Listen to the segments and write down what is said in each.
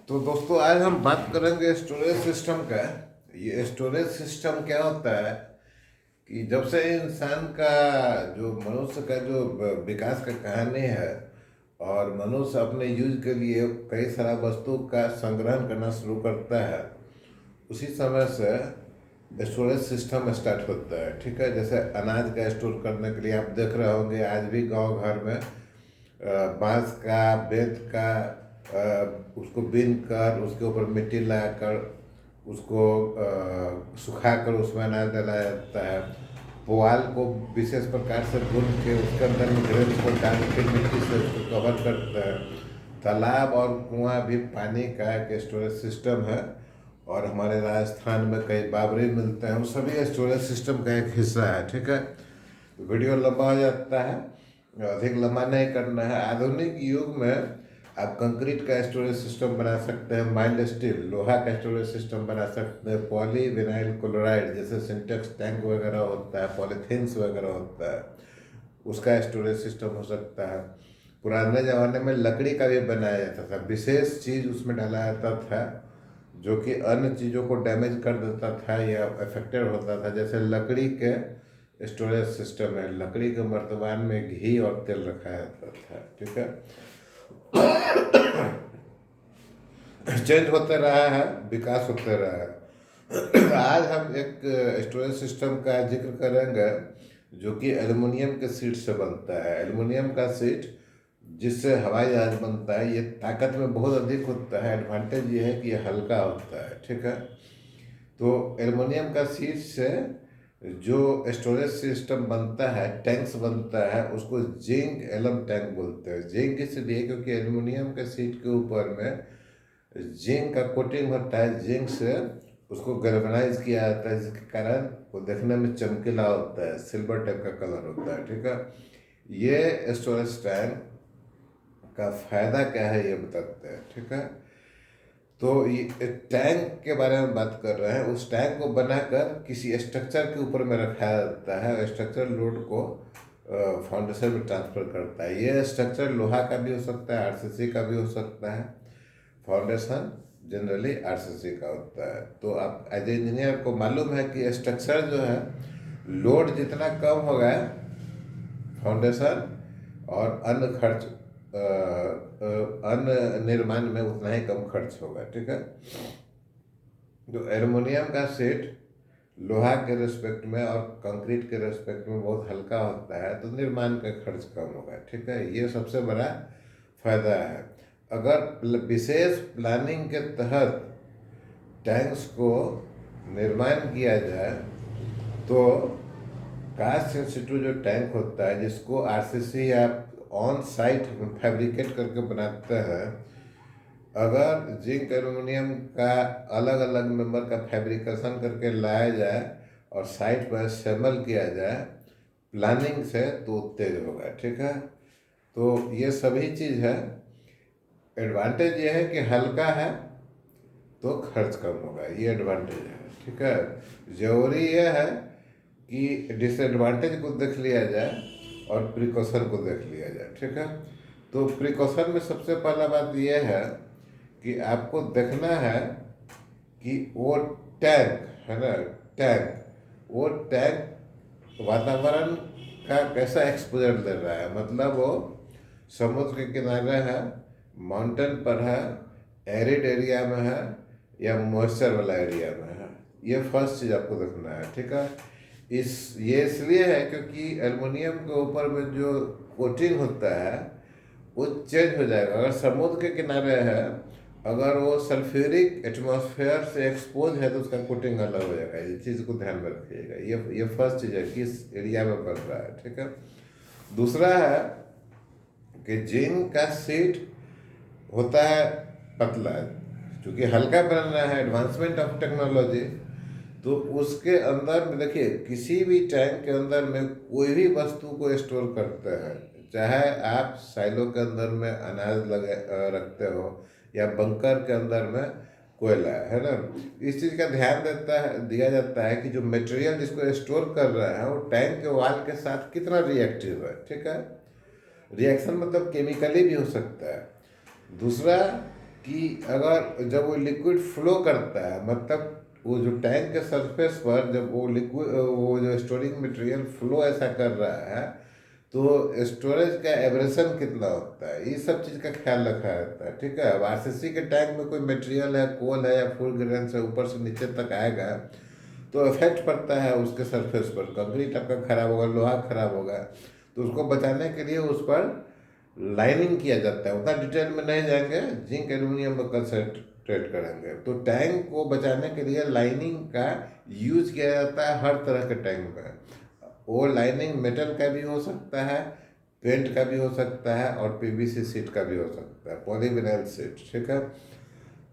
तो दोस्तों आज हम बात करेंगे स्टोरेज सिस्टम का। ये स्टोरेज सिस्टम क्या होता है कि जब से इंसान का जो मनुष्य का जो विकास का कहानी है और मनुष्य अपने यूज के लिए कई सारा वस्तु का संग्रहण करना शुरू करता है, उसी समय से स्टोरेज सिस्टम स्टार्ट होता है। ठीक है, जैसे अनाज का स्टोर करने के लिए आप देख रहे होंगे आज भी गांव घर में बांस का बेंत का उसको बीन कर उसके ऊपर मिट्टी लगाकर उसको सुखा कर उसमें अनाज डाला जाता है। पुआल को विशेष प्रकार से भून के उसके अंदर में ग्रेन्स को डाल के मिट्टी से उसको कवर करता है। तालाब और कुआं भी पानी का एक स्टोरेज सिस्टम है और हमारे राजस्थान में कई बावरी मिलते हैं, वो सभी स्टोरेज सिस्टम का एक हिस्सा है। ठीक है, वीडियो लंबा हो जाता है, अधिक लंबा नहीं करना है। आधुनिक युग में आप कंक्रीट का स्टोरेज सिस्टम बना सकते हैं, माइल्ड स्टील लोहा का स्टोरेज सिस्टम बना सकते हैं, पॉली विनाइल क्लोराइड जैसे सिंटेक्स टैंक वगैरह होता है, पॉलीथीन्स वगैरह होता है, उसका स्टोरेज सिस्टम हो सकता है। पुराने ज़माने में लकड़ी का भी बनाया जाता था, विशेष चीज़ उसमें डाला जाता था जो कि अन्य चीज़ों को डैमेज कर देता था या अफेक्टेड होता था। जैसे लकड़ी के स्टोरेज सिस्टम है, लकड़ी के मर्तबान में घी और तेल रखा जाता था। ठीक है, चेंज होते रहा है, विकास होते रहा है। आज हम एक स्टोरेज सिस्टम का जिक्र करेंगे जो कि एल्युमिनियम के सीट से बनता है। एल्युमिनियम का सीट जिससे हवाई जहाज बनता है, ये ताकत में बहुत अधिक होता है। एडवांटेज ये है कि ये हल्का होता है। ठीक है, तो एल्युमिनियम का सीट से जो स्टोरेज सिस्टम बनता है, टैंक्स बनता है, उसको जिंक एलम टैंक बोलते हैं। जिंक इसलिए क्योंकि एल्युमिनियम के सीट के ऊपर में जिंक का कोटिंग होता है, जिंक से उसको गैल्वेनाइज किया जाता है, जिसके कारण वो देखने में चमकीला होता है, सिल्वर टाइप का कलर होता है। ठीक है, ये स्टोरेज टैंक का फायदा क्या है ये बताते हैं। ठीक है, तो ये टैंक के बारे में बात कर रहे हैं। उस टैंक को बनाकर किसी स्ट्रक्चर के ऊपर में रखा जाता है और स्ट्रक्चर लोड को फाउंडेशन में ट्रांसफर करता है। ये स्ट्रक्चर लोहा का भी हो सकता है, आरसीसी का भी हो सकता है। फाउंडेशन जनरली आरसीसी का होता है। तो आप एज इंजीनियर को मालूम है कि स्ट्रक्चर जो है लोड जितना कम होगा, फाउंडेशन और अन्य खर्च अन्य निर्माण में उतना ही कम खर्च होगा। ठीक है, जो एल्युमिनियम का सेट लोहा के रिस्पेक्ट में और कंक्रीट के रिस्पेक्ट में बहुत हल्का होता है, तो निर्माण का खर्च कम होगा। ठीक है, ये सबसे बड़ा फायदा है। अगर विशेष प्लानिंग के तहत टैंक्स को निर्माण किया जाए तो कास्ट इंस्टीट्यूट जो टैंक होता है, जिसको आरसीसी या ऑन साइट फैब्रिकेट करके बनाते हैं, अगर जिंक एल्युमिनियम का अलग अलग मेंबर का फैब्रिकेशन करके लाया जाए और साइट पर असेंबल किया जाए प्लानिंग से, तो तेज होगा। ठीक है, तो ये सभी चीज़ है। एडवांटेज ये है कि हल्का है तो खर्च कम होगा, ये एडवांटेज है। ठीक है, जरूरी यह है कि डिसएडवांटेज को देख लिया जाए और प्रिकॉशन को देख लिया जाए। ठीक है, तो प्रिकॉशन में सबसे पहला बात यह है कि आपको देखना है कि वो टैंक है ना, टैंक वो टैंक वातावरण का कैसा एक्सपोजर दे रहा है। मतलब वो समुद्र के किनारे है, माउंटेन पर है, एरिड एरिया में है या मॉइस्चर वाला एरिया में है, ये फर्स्ट चीज़ आपको देखना है। ठीक है, ये इसलिए है क्योंकि एल्युमिनियम के ऊपर में जो कोटिंग होता है वो चेंज हो जाएगा। अगर समुद्र के किनारे है, अगर वो सल्फ्यूरिक एटमॉस्फेयर से एक्सपोज है, तो उसका कोटिंग अलग हो जाएगा। ये चीज़ को ध्यान में रखिएगा। ये फर्स्ट चीज़ है कि इस एरिया में बन रहा है। ठीक है, दूसरा है कि जिंक का सीट होता है पतला, क्योंकि हल्का बनना है, एडवांसमेंट ऑफ टेक्नोलॉजी। तो उसके अंदर में देखिए, किसी भी टैंक के अंदर में कोई भी वस्तु को स्टोर करते हैं, चाहे आप साइलो के अंदर में अनाज लगे रखते हो या बंकर के अंदर में कोयला, है ना, इस चीज़ का ध्यान दिया जाता है कि जो मटेरियल जिसको स्टोर कर रहा है वो टैंक के वाल के साथ कितना रिएक्टिव है। ठीक है, रिएक्शन मतलब केमिकली भी हो सकता है। दूसरा, कि अगर जब वो लिक्विड फ्लो करता है, मतलब वो जो टैंक के सरफेस पर जब वो लिक्विड, वो जो स्टोरिंग मटेरियल फ्लो ऐसा कर रहा है, तो स्टोरेज का एब्रेशन कितना होता है, ये सब चीज़ का ख्याल रखा जाता है। ठीक है, अब आरसीसी के टैंक में कोई मटेरियल है, कोल है या फुल ग्रेन से ऊपर से नीचे तक आएगा तो इफेक्ट पड़ता है उसके सरफेस पर, कंक्रीट आपका खराब होगा, लोहा खराब होगा। तो उसको बचाने के लिए उस पर लाइनिंग किया जाता है। उतना डिटेल में नहीं जाएंगे, जिंक एल्यूमिनियम पर कंसंट्रेट करेंगे। तो टैंक को बचाने के लिए लाइनिंग का यूज किया जाता है हर तरह के टैंक में। वो लाइनिंग मेटल का भी हो सकता है, पेंट का भी हो सकता है, और पीवीसी सीट का भी हो सकता है, पॉलीविनाइल सीट। ठीक है,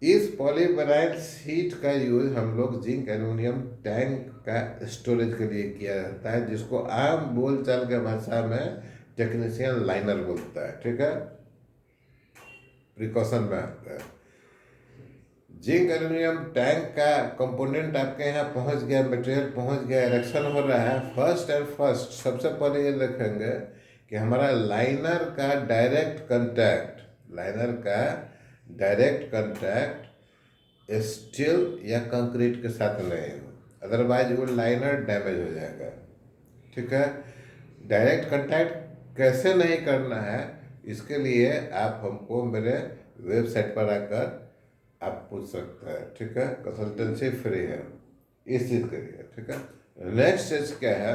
इस पॉलीविनाइल सीट का यूज हम लोग जिंक एल्यूमिनियम टैंक का स्टोरेज के लिए किया जाता है, जिसको आम बोलचाल के भाषा में टेक्नीशियन लाइनर बोलता है। ठीक है, प्रिकॉशन में आता है। जिंक एल्यूमिनियम टैंक का कंपोनेंट आपके यहाँ पहुँच गया, मटेरियल पहुँच गया, इरेक्शन हो रहा है। फर्स्ट एंड फर्स्ट सबसे पहले ये देखेंगे कि हमारा लाइनर का डायरेक्ट कंटैक्ट स्टील या कंक्रीट के साथ नहीं हो, अदरवाइज वो लाइनर डैमेज हो जाएगा। ठीक है, डायरेक्ट कंटैक्ट कैसे नहीं करना है, इसके लिए आप हमको मेरे वेबसाइट पर आकर आप पूछ सकते हैं। ठीक है, कंसल्टेंसी फ्री है इस चीज़ के लिए। ठीक है, नेक्स्ट स्टेज क्या है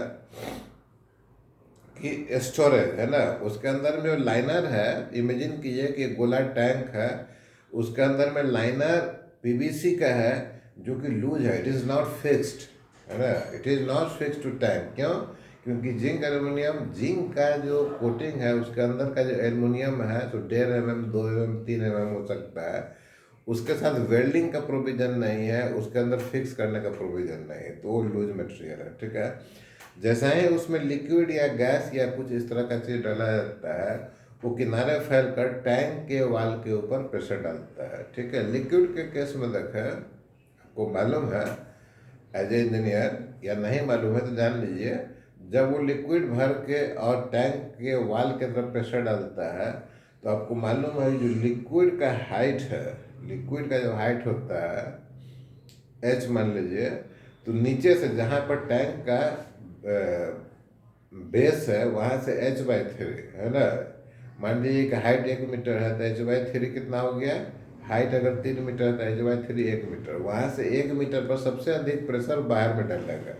कि स्टोरेज है ना, उसके अंदर में जो लाइनर है, इमेजिन कीजिए कि गोला टैंक है, उसके अंदर में लाइनर पीवीसी का है जो कि लूज है, इट इज़ नॉट फिक्स्ड, है ना, it is not fixed to tank. क्यों? क्योंकि जिंक एल्यूमिनियम, जिंक का जो कोटिंग है उसके अंदर का जो एल्यूमिनियम है तो 1.5 mm, 2 mm, 3 mm हो सकता है, उसके साथ वेल्डिंग का प्रोविजन नहीं है, उसके अंदर फिक्स करने का प्रोविजन नहीं है, तो वो लूज मटेरियल है। ठीक है, जैसा ही उसमें लिक्विड या गैस या कुछ इस तरह का चीज़ डाला जाता है, वो किनारे फैल कर टैंक के वाल के ऊपर प्रेशर डालता है। ठीक है, लिक्विड के केस में देखें, आपको मालूम है एज ए इंजीनियर, या नहीं मालूम है तो जान लीजिए, जब वो लिक्विड भर के और टैंक के वाल के तरफ प्रेशर डालता है तो आपको मालूम है जो लिक्विड का हाइट है, लिक्विड का जो हाइट होता है एच मान लीजिए, तो नीचे से जहाँ पर टैंक का बेस है वहाँ से h/3 है ना। मान लीजिए कि हाइट 1 मीटर है तो h/3 कितना हो गया, हाइट अगर 3 मीटर है तो h/3 1 मीटर। वहाँ से 1 मीटर पर सबसे अधिक प्रेशर बाहर में डालेगा।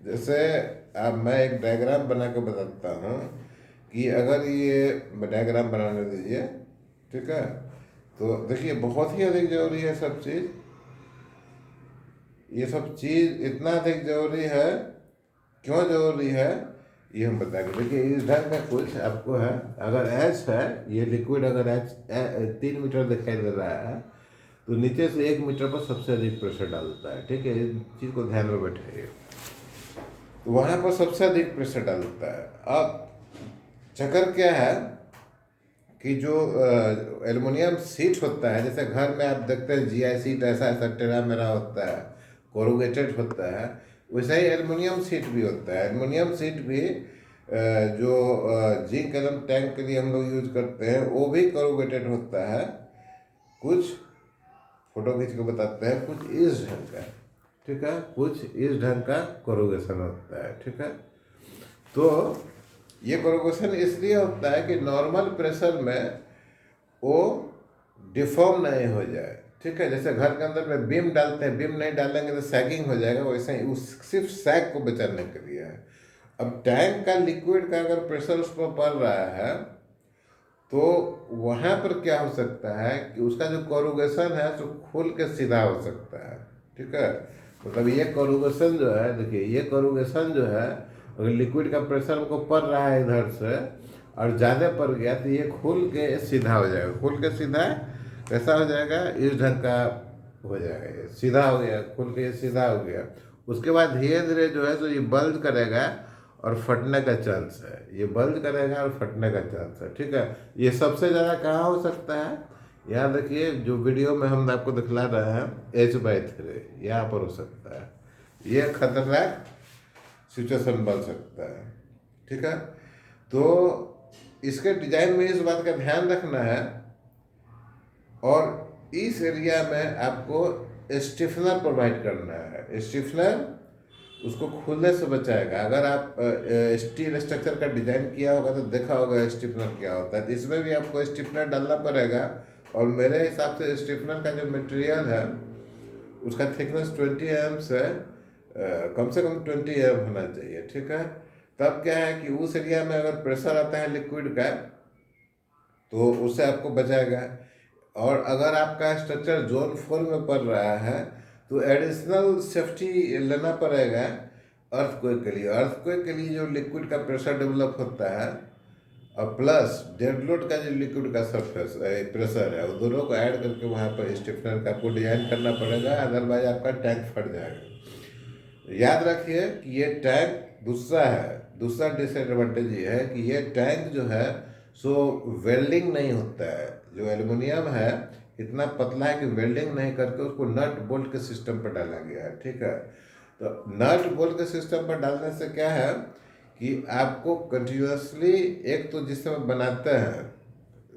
जैसे अब मैं एक डायग्राम बना के बताता हूँ कि अगर ये डायग्राम बनाने दीजिए। ठीक है, तो देखिए बहुत ही अधिक जरूरी है सब चीज़, ये सब चीज़ इतना अधिक जरूरी है। क्यों जरूरी है ये हम बताएंगे। देखिए इस ढंग का कुछ आपको है, अगर एच है, ये लिक्विड अगर एच 3 मीटर दिखाई दे रहा है तो नीचे से 1 मीटर पर सबसे अधिक प्रेशर डालता है। ठीक है, इस चीज़ को ध्यान में बैठाइए, तो वहाँ पर सबसे अधिक प्रेशर डालता है। अब चक्कर क्या है कि जो एल्युमिनियम सीट होता है, जैसे घर में आप देखते हैं जीआई सीट ऐसा ऐसा टेढ़ा मेढ़ा होता है, कोरुगेटेड होता है, वैसे ही एल्युमिनियम सीट भी होता है। एल्युमिनियम सीट भी जो जिंक एल्यूम टैंक के लिए हम लोग यूज करते हैं वो भी कोरुगेटेड होता है। कुछ फोटो खींच के बताते हैं, कुछ इस ढंग का। ठीक है, कुछ इस ढंग का कोरुगेशन होता है। ठीक है, तो ये कोरुगेशन इसलिए होता है कि नॉर्मल प्रेशर में वो डिफॉर्म नहीं हो जाए। ठीक है, जैसे घर के अंदर में बीम डालते हैं, बीम नहीं डालेंगे तो सैगिंग हो जाएगा, वैसे ही उस सिर्फ सैग को बचाने के लिए है। अब टैंक का लिक्विड का अगर प्रेशर उस पर पड़ रहा है तो वहाँ पर क्या हो सकता है कि उसका जो कोरुगेशन है तो खुल के सीधा हो सकता है। ठीक है, मतलब ये कोरुगेशन जो है, देखिए ये कोरुगेशन जो है, अगर लिक्विड का प्रेशर हमको पड़ रहा है इधर से और ज़्यादा पड़ गया तो ये खुल के सीधा हो जाएगा। खुल के सीधा कैसा हो जाएगा, इस ढंग का हो जाएगा, ये सीधा हो गया, खुल के सीधा हो गया। उसके बाद धीरे धीरे जो है तो ये बल्ज करेगा और फटने का चांस है, ये बल्ज करेगा और फटने का चांस है। ठीक है, ये सबसे ज़्यादा कहाँ हो सकता है, यहाँ देखिए जो वीडियो में हम आपको दिखला रहे हैं h/3 यहाँ पर हो सकता है। ये खतरनाक सिचुएशन बन सकता है। ठीक है, तो इसके डिजाइन में इस बात का ध्यान रखना है, और इस एरिया में आपको स्टिफनर प्रोवाइड करना है। स्टिफनर उसको खुलने से बचाएगा। अगर आप स्टील स्ट्रक्चर का डिजाइन किया होगा तो देखा होगा स्टिफनर क्या होता है। इसमें भी आपको स्टिफनर डालना पड़ेगा, और मेरे हिसाब से स्टिफनर का जो मटेरियल है उसका थिकनेस 20 mm से कम से कम 20 mm होना चाहिए, ठीक है। तब क्या है कि उस एरिया में अगर प्रेशर आता है लिक्विड का तो उससे आपको बचाएगा। और अगर आपका स्ट्रक्चर जोन 4 में पड़ रहा है तो एडिशनल सेफ्टी लेना पड़ेगा अर्थक्वेक के लिए। अर्थक्वेक के लिए जो लिक्विड का प्रेशर डेवलप होता है और प्लस डेड लोड का जो लिक्विड का सरफेस प्रेशर है, वो दोनों को ऐड करके वहाँ पर स्टिफनर का आपको डिजाइन करना पड़ेगा, अदरवाइज आपका टैंक फट जाएगा। याद रखिए कि ये टैंक दूसरा डिसएडवांटेज ये है कि ये टैंक जो है सो वेल्डिंग नहीं होता है। जो एल्युमिनियम है इतना पतला है कि वेल्डिंग नहीं करके उसको नट बोल्ट के सिस्टम पर डाला गया है, ठीक है। तो नट बोल्ट के सिस्टम पर डालने से क्या है कि आपको कंटिन्यूसली, एक तो जिस समय बनाते हैं,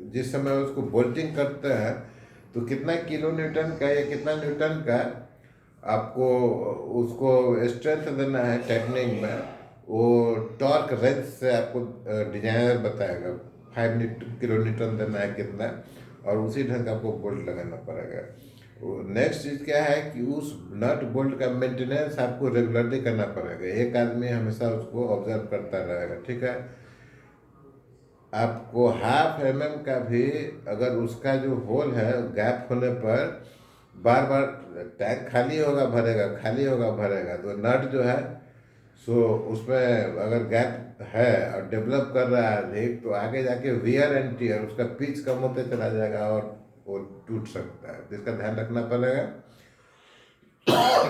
जिस समय उसको बोल्टिंग करते हैं तो कितना किलो न्यूटन का या कितना न्यूटन का आपको उसको स्ट्रेंथ देना है टाइटनिंग में, वो टॉर्क रेंज से आपको डिजाइनर बताएगा 5 किलो न्यूटन देना है कितना, और उसी ढंग का आपको बोल्ट लगाना पड़ेगा। नेक्स्ट चीज़ क्या है कि उस नट बोल्ट का मेंटेनेंस आपको रेगुलरली करना पड़ेगा। एक आदमी हमेशा उसको ऑब्जर्व करता रहेगा, ठीक है। आपको 1/2 mm का भी अगर उसका जो होल है गैप होने पर बार बार टैंक खाली होगा भरेगा, तो नट जो है सो उसमें अगर गैप है और डेवलप कर रहा है अधिक तो आगे जाके वियर एंड टियर उसका पिच कम होते चला जाएगा और वो टूट सकता है, जिसका ध्यान रखना पड़ेगा।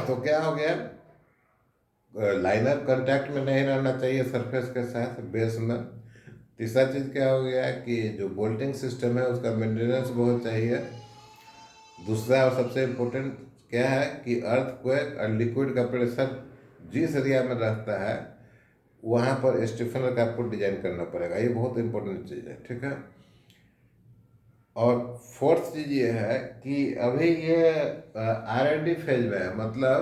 तो क्या हो गया, लाइनर कांटेक्ट में नहीं रहना चाहिए सरफेस के साथ बेस में। तीसरा चीज़ क्या हो गया कि जो बोल्टिंग सिस्टम है उसका मेंटेनेंस बहुत चाहिए। दूसरा और सबसे इम्पोर्टेंट क्या है कि अर्थक्वेक और लिक्विड का प्रेशर जिस एरिया में रहता है वहाँ पर स्टिफनर का आपको डिजाइन करना पड़ेगा। ये बहुत इम्पोर्टेंट चीज़ है, ठीक है। और फोर्थ चीज़ ये है कि अभी ये R&D फेज में है, मतलब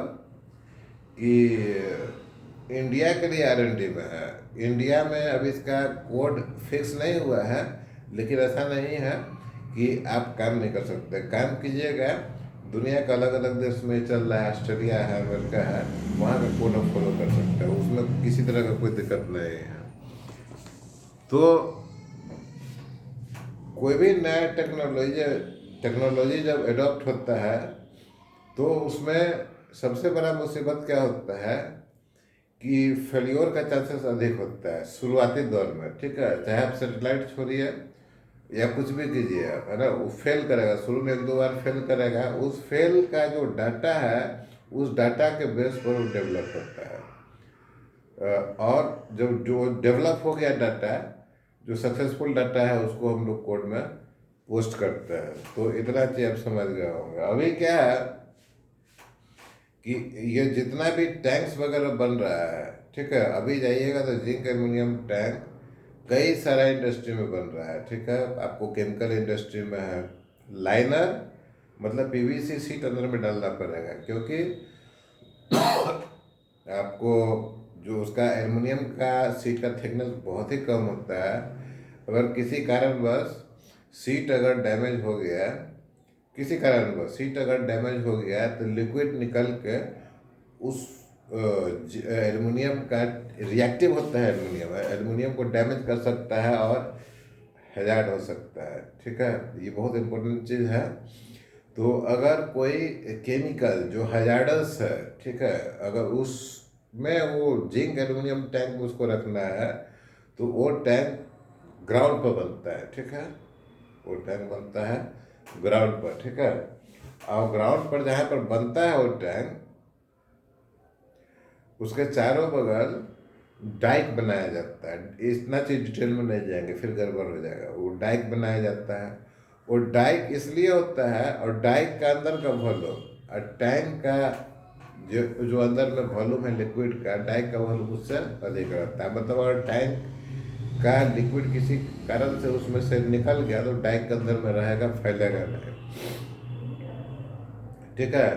कि इंडिया के लिए R&D में है। इंडिया में अभी इसका कोड फिक्स नहीं हुआ है, लेकिन ऐसा नहीं है कि आप काम नहीं कर सकते। काम कीजिएगा, दुनिया का अलग अलग देश में चल रहा है, ऑस्ट्रेलिया है, अमेरिका है, वहाँ का कोड आप फॉलो कर सकते हैं, उसमें किसी तरह का कोई दिक्कत नहीं है। तो कोई भी नया टेक्नोलॉजी जब एडॉप्ट होता है तो उसमें सबसे बड़ा मुसीबत क्या होता है कि फेल्योर का चांसेस अधिक होता है शुरुआती दौर में, ठीक है। चाहे आप सेटेलाइट छोड़िए या कुछ भी कीजिए आप, है ना, वो फेल करेगा, शुरू में 1-2 बार फेल करेगा। उस फेल का जो डाटा है उस डाटा के बेस पर वो डेवलप होता है। और जब जो डेवलप हो गया डाटा, जो सक्सेसफुल डाटा है, उसको हम लोग कोड में पोस्ट करते हैं। तो इतना चीज आप समझ गए होंगे। अभी क्या है कि ये जितना भी टैंक्स वगैरह बन रहा है, ठीक है, अभी जाइएगा तो जिंक एल्युमिनियम टैंक कई सारा इंडस्ट्री में बन रहा है, ठीक है। आपको केमिकल इंडस्ट्री में है, लाइनर मतलब पीवीसी सीट अंदर में डालना पड़ेगा, क्योंकि आपको जो उसका एल्युमिनियम का सीट का थिकनेस बहुत ही कम होता है। अगर किसी कारणवश सीट अगर डैमेज हो गया, तो लिक्विड निकल के उस एल्युमिनियम का रिएक्टिव होता है, एल्युमिनियम को डैमेज कर सकता है और हैजार्ड हो सकता है, ठीक है। ये बहुत इम्पोर्टेंट चीज़ है। तो अगर कोई केमिकल जो हैजार्डस है, ठीक है, अगर उसमें वो जिंक एल्युमिनियम टैंक में उसको रखना है तो वो टैंक ग्राउंड पर बनता है, ठीक है। वो टैंक बनता है ग्राउंड पर, ठीक है। और ग्राउंड पर जहाँ पर बनता है वो टैंक, उसके चारों बगल डाइक बनाया जाता है। इतना चीज डिटेल में नहीं जाएंगे, फिर गड़बड़ हो जाएगा। वो डाइक बनाया जाता है। वो डाइक इसलिए होता है, और डाइक का अंदर का वॉल्यूम और टैंक का जो अंदर में वॉल्यूम है लिक्विड का, डाइक का वॉल्यूम उससे अधिक रहता है। मतलब अगर टैंक का लिक्विड किसी कारण से उसमें से निकल गया तो डाइक के अंदर में रहेगा, फैलेगा नहीं। ठीक है।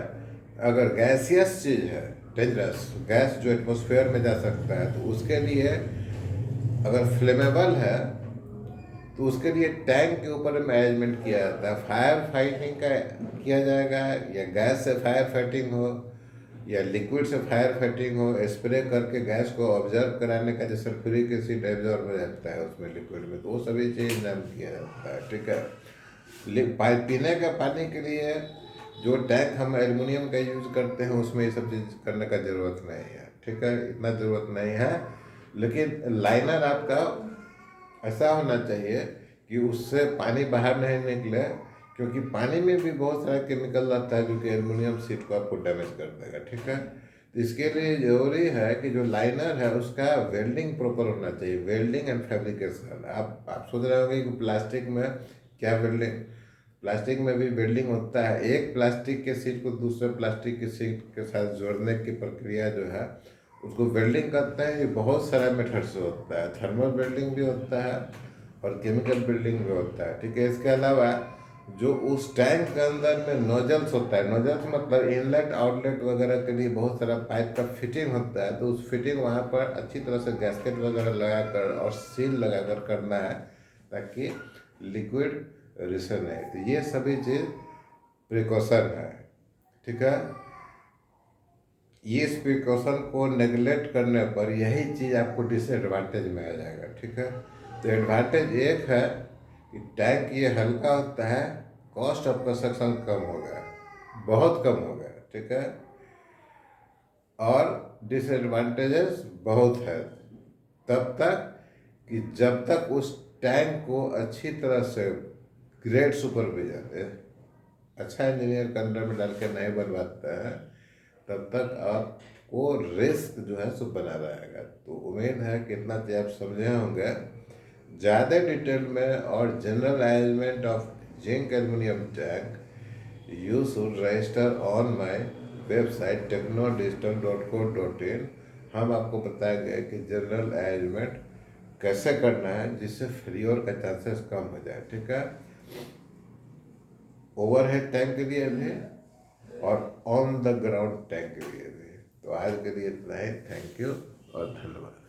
अगर गैसियस चीज़ है, डेंजरस गैस जो एटमॉस्फेयर में जा सकता है, तो उसके लिए अगर फ्लेमेबल है तो उसके लिए टैंक के ऊपर मैनेजमेंट किया जाता है। फायर फाइटिंग का किया जाएगा, या गैस से फायर फाइटिंग हो या लिक्विड से फायर फाइटिंग हो, स्प्रे करके गैस को ऑब्जर्व कराने का, जैसे सल्फ्यूरिक एसिड एब्जॉर्ब हो जाता है उसमें लिक्विड में, तो वो सभी चीज़ इंतजाम किया जाता है। ठीक है। पीने का पानी के लिए जो टैंक हम एल्युमिनियम का यूज करते हैं उसमें ये सब चीज़ करने का ज़रूरत नहीं है। ठीक है, इतना ज़रूरत नहीं है। लेकिन लाइनर आपका ऐसा होना चाहिए कि उससे पानी बाहर नहीं निकले, क्योंकि पानी में भी बहुत सारा केमिकल रहता है जो कि एल्युमिनियम शीट को आपको डैमेज कर देगा। ठीक है, तो इसके लिए ज़रूरी है कि जो लाइनर है उसका वेल्डिंग प्रॉपर होना चाहिए, वेल्डिंग एंड फैब्रिकेशन। आप सोच रहे होंगे कि प्लास्टिक में क्या वेल्डिंग, प्लास्टिक में भी वेल्डिंग होता है। एक प्लास्टिक के शीट को दूसरे प्लास्टिक की शीट के साथ जोड़ने की प्रक्रिया जो है उसको वेल्डिंग करते हैं। ये बहुत सारा मेथड से होता है, थर्मल वेल्डिंग भी होता है और केमिकल वेल्डिंग भी होता है। ठीक है, इसके अलावा जो उस टैंक के अंदर में नोजल्स होता है, नोजल्स मतलब इनलेट आउटलेट वगैरह के लिए बहुत सारा पाइप का फिटिंग होता है, तो उस फिटिंग वहाँ पर अच्छी तरह से गैस्केट वगैरह लगाकर और सील लगाकर करना है ताकि लिक्विड रिसन है। तो ये सभी चीज़ प्रिकॉशन है। ठीक है, ये इस प्रिकॉशन को नेगलेक्ट करने पर यही चीज़ आपको डिसएडवांटेज में आ जाएगा। ठीक है, तो एडवांटेज एक है कि टैंक ये हल्का होता है, कॉस्ट ऑफ कंस्ट्रक्शन कम हो गया, बहुत कम हो गया। ठीक है, और डिसएडवांटेजेस बहुत है तब तक कि जब तक उस टैंक को अच्छी तरह से ग्रेड सुपरविजन, अच्छा इंजीनियर के अंडर में डाल के नहीं बनवाता है, तब तक आपको रिस्क जो है सो बना रहेगा। तो उम्मीद है कि इतना चीज़ आप समझे होंगे। ज़्यादा डिटेल में और general arrangement of zinc aluminium tank you should register on my website technodigital.co.in। हम आपको बताएंगे कि जनरल अरेंजमेंट कैसे करना है जिससे फेलियर का चांसेस कम हो जाए। ठीक है, ओवरहेड टैंक के लिए भी और ऑन द ग्राउंड टैंक के लिए भी। तो आज के लिए इतना ही। थैंक यू और धन्यवाद।